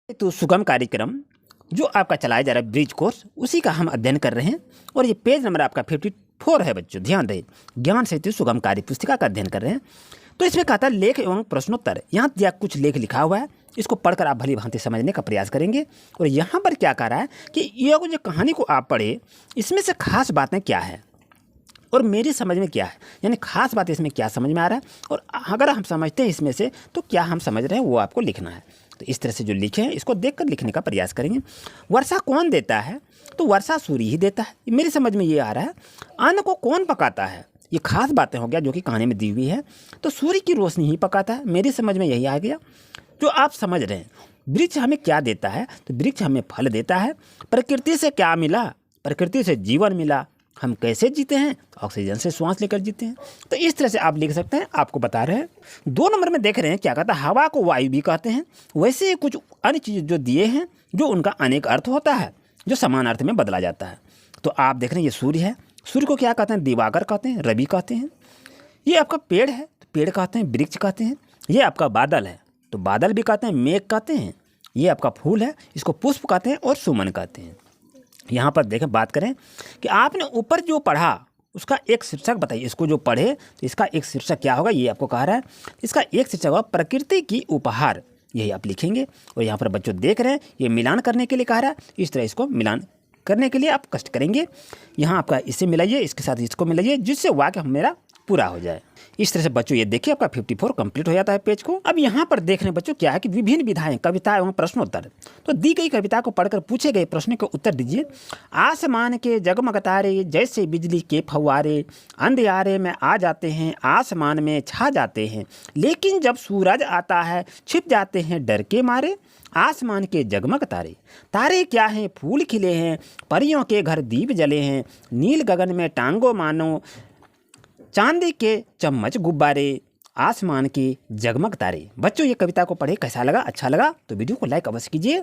तो सुगम कार्यक्रम जो आपका चलाया जा रहा है ब्रिज कोर्स, उसी का हम अध्ययन कर रहे हैं। और ये पेज नंबर आपका 54 है बच्चों, ध्यान दें। ज्ञान सेतु सुगम कार्य पुस्तिका का अध्ययन कर रहे हैं। तो इसमें कहता है लेख एवं प्रश्नोत्तर। यहाँ दिया कुछ लेख लिखा हुआ है, इसको पढ़कर आप भली भांति समझने का प्रयास करेंगे। और यहाँ पर क्या कह रहा है कि ये जो कहानी को आप पढ़े, इसमें से खास बातें क्या है और मेरी समझ में क्या है, यानी खास बात इसमें क्या समझ में आ रहा है, और अगर हम समझते हैं इसमें से तो क्या हम समझ रहे हैं वो आपको लिखना है। तो इस तरह से जो लिखे हैं इसको देखकर लिखने का प्रयास करेंगे। वर्षा कौन देता है? तो वर्षा सूर्य ही देता है, मेरी समझ में ये आ रहा है। अन्न को कौन पकाता है? ये खास बातें हो गया जो कि कहानी में दी हुई है। तो सूर्य की रोशनी ही पकाता है, मेरी समझ में यही आ गया जो आप समझ रहे हैं। वृक्ष हमें क्या देता है? तो वृक्ष हमें फल देता है। प्रकृति से क्या मिला? प्रकृति से जीवन मिला। हम कैसे जीते हैं? ऑक्सीजन से श्वास लेकर जीते हैं। तो इस तरह से आप लिख सकते हैं, आपको बता रहे हैं। 2 नंबर में देख रहे हैं क्या कहता है, हवा को वायु भी कहते हैं। वैसे ही कुछ अन्य चीज़ जो दिए हैं जो उनका अनेक अर्थ होता है, जो समान अर्थ में बदला जाता है। तो आप देख रहे हैं ये सूर्य है, सूर्य को क्या कहते हैं? दिवाकर कहते हैं, रवि कहते हैं। ये आपका पेड़ है तो पेड़ कहते हैं, वृक्ष कहते हैं। ये आपका बादल है तो बादल भी कहते हैं, मेघ कहते हैं। ये आपका फूल है, इसको पुष्प कहते हैं और सुमन कहते हैं। यहाँ पर देखें, बात करें कि आपने ऊपर जो पढ़ा उसका एक शीर्षक बताइए। इसको जो पढ़े तो इसका एक शीर्षक क्या होगा, ये आपको कह रहा है। इसका एक शीर्षक होगा प्रकृति की उपहार, यही आप लिखेंगे। और यहाँ पर बच्चों देख रहे हैं ये मिलान करने के लिए कह रहा है, इस तरह इसको मिलान करने के लिए आप कष्ट करेंगे। यहाँ आपका इससे मिलाइए, इसके साथ इसको मिलाइए, जिससे वाक्य मेरा पूरा हो जाए। इस तरह से बच्चों ये देखिए आपका 54 कंप्लीट हो जाता है पेज को। अब यहाँ पर देख रहे हैं बच्चों क्या है कि विभिन्न विधाएं, कविता एवं प्रश्नोत्तर। तो दी गई कविता को पढ़कर पूछे गए प्रश्न के उत्तर दीजिए। आसमान के जगमग तारे जैसे बिजली के फव्वारे अंधियारे में आ जाते हैं, आसमान में छा जाते हैं, लेकिन जब सूरज आता है छिप जाते हैं डर के मारे। आसमान के जगमग तारे, तारे क्या हैं? फूल खिले हैं, परियों के घर दीप जले हैं, नील गगन में टांगो मानो चांदी के चम्मच गुब्बारे, आसमान के जगमग तारे। बच्चों ये कविता को पढ़े, कैसा लगा? अच्छा लगा तो वीडियो को लाइक अवश्य कीजिए।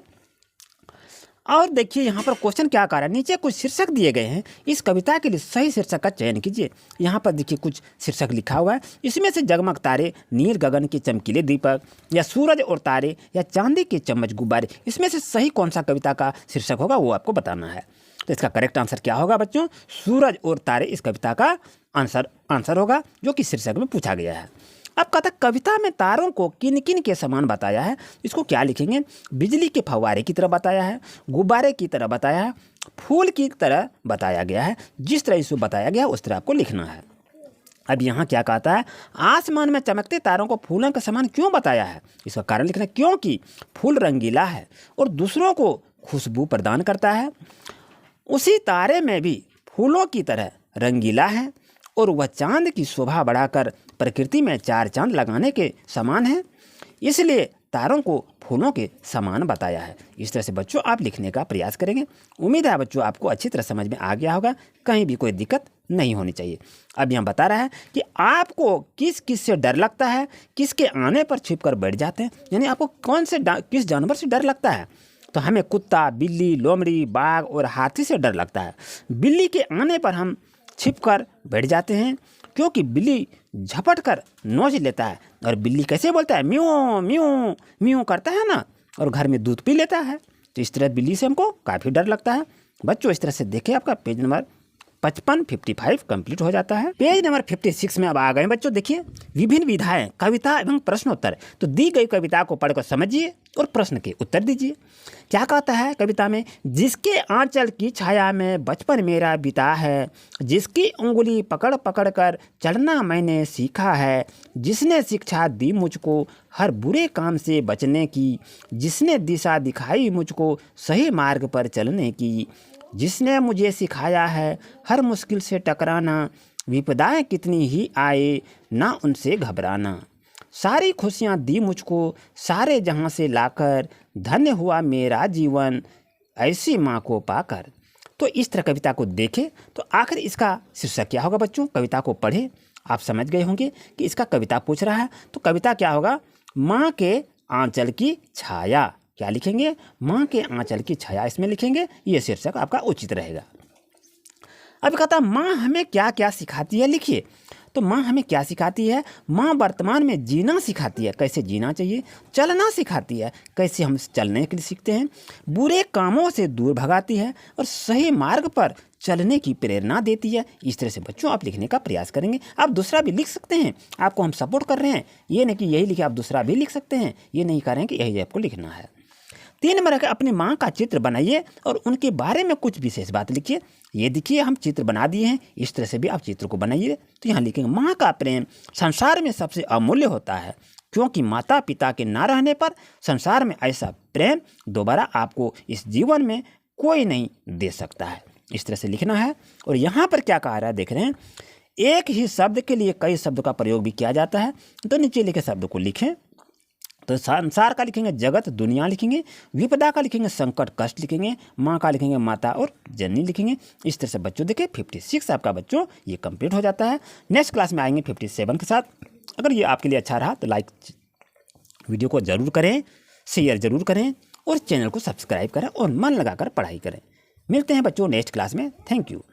और देखिए यहाँ पर क्वेश्चन क्या कर रहा है, नीचे कुछ शीर्षक दिए गए हैं, इस कविता के लिए सही शीर्षक का चयन कीजिए। यहाँ पर देखिए कुछ शीर्षक लिखा हुआ है, इसमें से जगमग तारे, नील गगन के चमकीले दीपक, या सूरज और तारे, या चांदी के चम्मच गुब्बारे, इसमें से सही कौन सा कविता का शीर्षक होगा वो आपको बताना है। तो इसका करेक्ट आंसर क्या होगा बच्चों? सूरज और तारे इस कविता का आंसर होगा, जो कि शीर्षक में पूछा गया है। अब कहता कविता में तारों को किन किन के समान बताया है, इसको क्या लिखेंगे? बिजली के फव्वारे की तरह बताया है, गुब्बारे की तरह बताया है, फूल की तरह बताया गया है। जिस तरह इसको बताया गया उस तरह आपको लिखना है। अब यहाँ क्या कहता है, आसमान में चमकते तारों को फूलों के समान क्यों बताया है? इसका कारण लिखना है, क्योंकि फूल रंगीला है और दूसरों को खुशबू प्रदान करता है। उसी तारे में भी फूलों की तरह रंगीला है और वह चांद की शोभा बढ़ाकर प्रकृति में 4 चांद लगाने के समान है, इसलिए तारों को फूलों के समान बताया है। इस तरह से बच्चों आप लिखने का प्रयास करेंगे। उम्मीद है बच्चों आपको अच्छी तरह समझ में आ गया होगा, कहीं भी कोई दिक्कत नहीं होनी चाहिए। अब यहाँ बता रहा है कि आपको किस किस से डर लगता है, किसके आने पर छिप कर बैठ जाते हैं, यानी आपको किस जानवर से डर लगता है? तो हमें कुत्ता, बिल्ली, लोमड़ी, बाघ और हाथी से डर लगता है। बिल्ली के आने पर हम छिप कर बैठ जाते हैं, क्योंकि बिल्ली झपट कर नोच लेता है। और बिल्ली कैसे बोलता है? म्यूं म्यूं म्यूं करता है ना, और घर में दूध पी लेता है। तो इस तरह बिल्ली से हमको काफ़ी डर लगता है। बच्चों इस तरह से देखें, आपका पेज नंबर 55 कंप्लीट हो जाता है। पेज नंबर 56 में अब आ गए बच्चों। देखिए विभिन्न विधाएं, कविता एवं प्रश्नोत्तर। तो दी गई कविता को पढ़कर समझिए और प्रश्न के उत्तर दीजिए। क्या कहता है कविता में? जिसके आंचल की छाया में बचपन मेरा बिता है, जिसकी उंगली पकड़ पकड़ कर चलना मैंने सीखा है, जिसने शिक्षा दी मुझको हर बुरे काम से बचने की, जिसने दिशा दिखाई मुझको सही मार्ग पर चलने की, जिसने मुझे सिखाया है हर मुश्किल से टकराना, विपदाएं कितनी ही आए ना उनसे घबराना, सारी खुशियाँ दी मुझको सारे जहाँ से लाकर, धन्य हुआ मेरा जीवन ऐसी माँ को पाकर। तो इस तरह कविता को देखें। तो आखिर इसका शीर्षक क्या होगा बच्चों? कविता को पढ़े, आप समझ गए होंगे कि इसका कविता पूछ रहा है। तो कविता क्या होगा? माँ के आंचल की छाया। क्या लिखेंगे? माँ के आंचल की छाया, इसमें लिखेंगे। ये शीर्षक आपका उचित रहेगा। अब कहता माँ हमें क्या क्या सिखाती है, लिखिए। तो माँ हमें क्या सिखाती है? माँ वर्तमान में जीना सिखाती है, कैसे जीना चाहिए। चलना सिखाती है, कैसे हम चलने के लिए सीखते हैं। बुरे कामों से दूर भगाती है और सही मार्ग पर चलने की प्रेरणा देती है। इस तरह से बच्चों आप लिखने का प्रयास करेंगे। आप दूसरा भी लिख सकते हैं, आपको हम सपोर्ट कर रहे हैं। ये नहीं कि यही लिखे, आप दूसरा भी लिख सकते हैं। ये नहीं कह रहे हैं कि यही आपको लिखना है। 3 नंबर है, अपनी माँ का चित्र बनाइए और उनके बारे में कुछ विशेष बात लिखिए। ये देखिए हम चित्र बना दिए हैं, इस तरह से भी आप चित्र को बनाइए। तो यहाँ लिखेंगे, माँ का प्रेम संसार में सबसे अमूल्य होता है, क्योंकि माता पिता के ना रहने पर संसार में ऐसा प्रेम दोबारा आपको इस जीवन में कोई नहीं दे सकता है। इस तरह से लिखना है। और यहाँ पर क्या कहा रहा है देख रहे हैं, एक ही शब्द के लिए कई शब्द का प्रयोग भी किया जाता है। तो नीचे लिखे शब्द को लिखें। तो संसार का लिखेंगे जगत दुनिया लिखेंगे, विपदा का लिखेंगे संकट कष्ट लिखेंगे, माँ का लिखेंगे माता और जननी लिखेंगे। इस तरह से बच्चों देखिए 56 आपका बच्चों ये कंप्लीट हो जाता है। नेक्स्ट क्लास में आएंगे 57 के साथ। अगर ये आपके लिए अच्छा रहा तो लाइक वीडियो को ज़रूर करें, शेयर ज़रूर करें और चैनल को सब्सक्राइब करें और मन लगाकर पढ़ाई करें। मिलते हैं बच्चों नेक्स्ट क्लास में। Thank you.